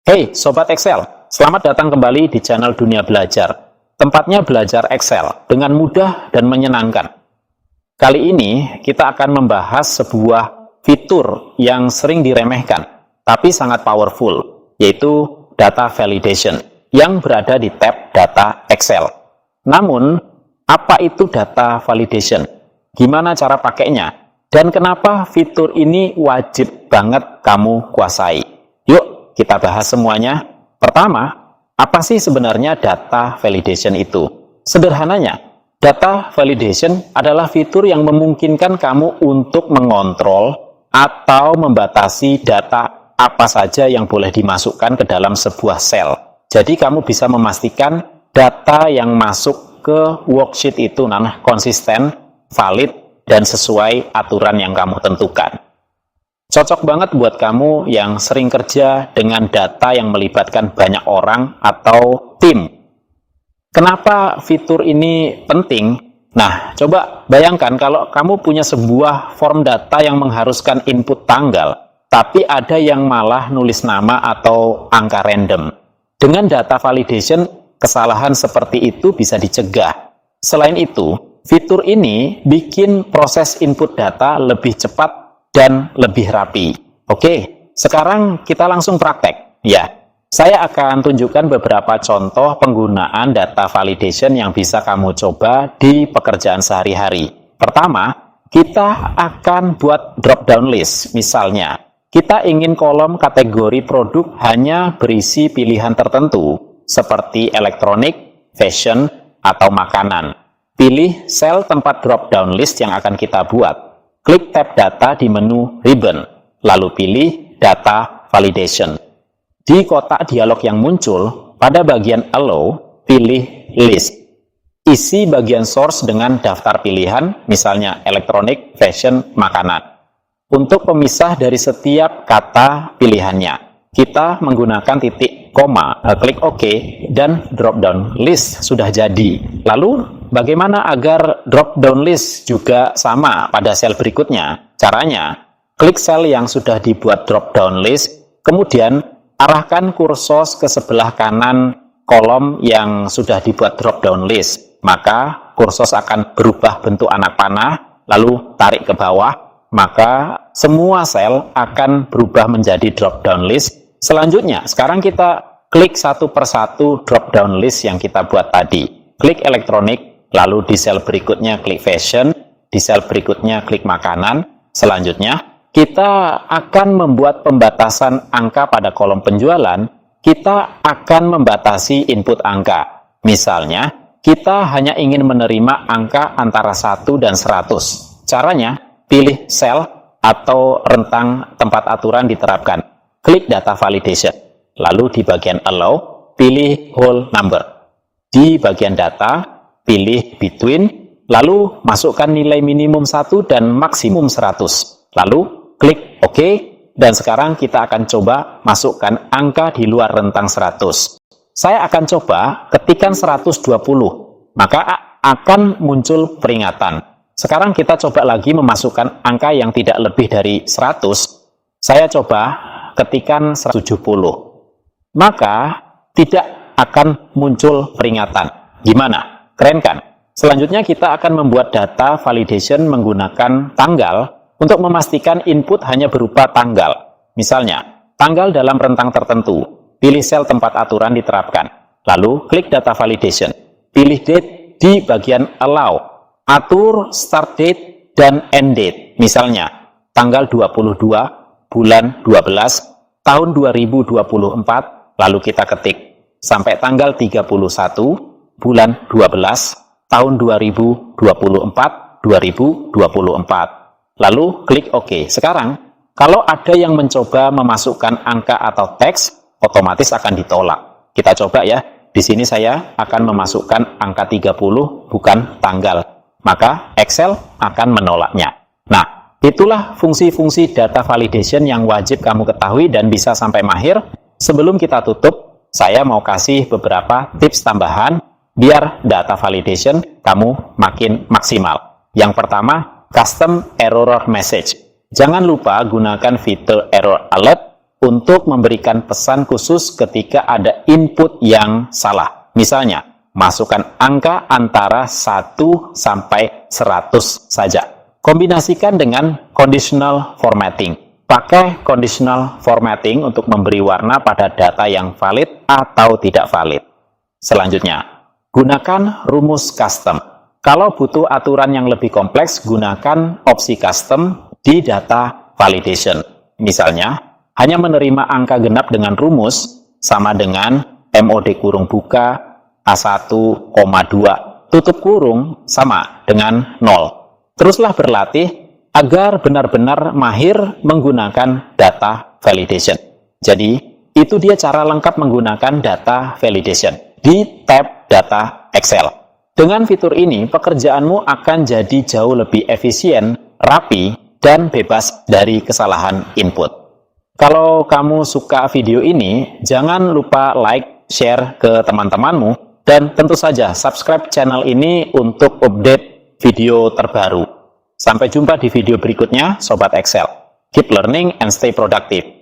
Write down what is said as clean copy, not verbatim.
Hey Sobat Excel, selamat datang kembali di channel Dunia Belajar. Tempatnya belajar Excel dengan mudah dan menyenangkan. Kali ini kita akan membahas sebuah fitur yang sering diremehkan, tapi sangat powerful, yaitu data validation yang berada di tab data Excel. Namun, apa itu data validation? Gimana cara pakainya? Dan kenapa fitur ini wajib banget kamu kuasai? Yuk, kita bahas semuanya. Pertama, apa sih sebenarnya data validation itu? Sederhananya, data validation adalah fitur yang memungkinkan kamu untuk mengontrol atau membatasi data apa saja yang boleh dimasukkan ke dalam sebuah sel. Jadi kamu bisa memastikan data yang masuk ke worksheet itu konsisten, valid, dan sesuai aturan yang kamu tentukan. Cocok banget buat kamu yang sering kerja dengan data yang melibatkan banyak orang atau tim. Kenapa fitur ini penting? Nah, coba bayangkan kalau kamu punya sebuah form data yang mengharuskan input tanggal, tapi ada yang malah nulis nama atau angka random. Dengan data validation, kesalahan seperti itu bisa dicegah. Selain itu, fitur ini bikin proses input data lebih cepat dan lebih rapi. Oke, sekarang kita langsung praktek. Ya, saya akan tunjukkan beberapa contoh penggunaan data validation yang bisa kamu coba di pekerjaan sehari-hari. Pertama, kita akan buat drop-down list. Misalnya, kita ingin kolom kategori produk hanya berisi pilihan tertentu, seperti elektronik, fashion, atau makanan. Pilih sel tempat drop-down list yang akan kita buat. Klik tab data di menu ribbon, lalu pilih data validation. Di kotak dialog yang muncul, pada bagian allow, pilih list. Isi bagian source dengan daftar pilihan, misalnya elektronik, fashion, makanan. Untuk pemisah dari setiap kata pilihannya, kita menggunakan titik koma, klik OK, dan drop down list sudah jadi. Lalu, bagaimana agar drop down list juga sama pada sel berikutnya? Caranya, klik sel yang sudah dibuat drop down list, kemudian arahkan kursor ke sebelah kanan kolom yang sudah dibuat drop down list. Maka kursor akan berubah bentuk anak panah, lalu tarik ke bawah, maka semua sel akan berubah menjadi drop down list. Selanjutnya, sekarang kita klik satu persatu drop down list yang kita buat tadi. Klik elektronik, lalu di sel berikutnya klik fashion, di sel berikutnya klik makanan. Selanjutnya, kita akan membuat pembatasan angka pada kolom penjualan. Kita akan membatasi input angka. Misalnya, kita hanya ingin menerima angka antara 1 dan 100. Caranya, pilih sel atau rentang tempat aturan diterapkan. Klik data validation. Lalu di bagian allow, pilih whole number. Di bagian data, pilih between, lalu masukkan nilai minimum 1 dan maksimum 100. Lalu klik OK, dan sekarang kita akan coba masukkan angka di luar rentang 100. Saya akan coba ketikkan 120, maka akan muncul peringatan. Sekarang kita coba lagi memasukkan angka yang tidak lebih dari 100. Saya coba ketikan 170. Maka tidak akan muncul peringatan. Gimana? Keren kan? Selanjutnya kita akan membuat data validation menggunakan tanggal untuk memastikan input hanya berupa tanggal. Misalnya, tanggal dalam rentang tertentu. Pilih sel tempat aturan diterapkan. Lalu klik data validation. Pilih date di bagian allow. Atur start date dan end date. Misalnya, tanggal 22 bulan 12 tahun 2024, lalu kita ketik sampai tanggal 31 bulan 12 tahun 2024. Lalu klik OK. Sekarang, kalau ada yang mencoba memasukkan angka atau teks, otomatis akan ditolak. Kita coba ya. Di sini saya akan memasukkan angka 30 bukan tanggal. Maka Excel akan menolaknya. Nah, itulah fungsi-fungsi data validation yang wajib kamu ketahui dan bisa sampai mahir. Sebelum kita tutup, saya mau kasih beberapa tips tambahan biar data validation kamu makin maksimal. Yang pertama, custom error message. Jangan lupa gunakan fitur error alert untuk memberikan pesan khusus ketika ada input yang salah. Misalnya, masukkan angka antara 1 sampai 100 saja. Kombinasikan dengan conditional formatting. Pakai conditional formatting untuk memberi warna pada data yang valid atau tidak valid. Selanjutnya, gunakan rumus custom. Kalau butuh aturan yang lebih kompleks, gunakan opsi custom di data validation. Misalnya, hanya menerima angka genap dengan rumus sama dengan MOD kurung buka A1,2 tutup kurung sama dengan 0. Teruslah berlatih agar benar-benar mahir menggunakan data validation. Jadi, itu dia cara lengkap menggunakan data validation di tab data Excel. Dengan fitur ini, pekerjaanmu akan jadi jauh lebih efisien, rapi, dan bebas dari kesalahan input. Kalau kamu suka video ini, jangan lupa like, share ke teman-temanmu, dan tentu saja subscribe channel ini untuk update video terbaru. Sampai jumpa di video berikutnya, Sobat Excel. Keep learning and stay productive.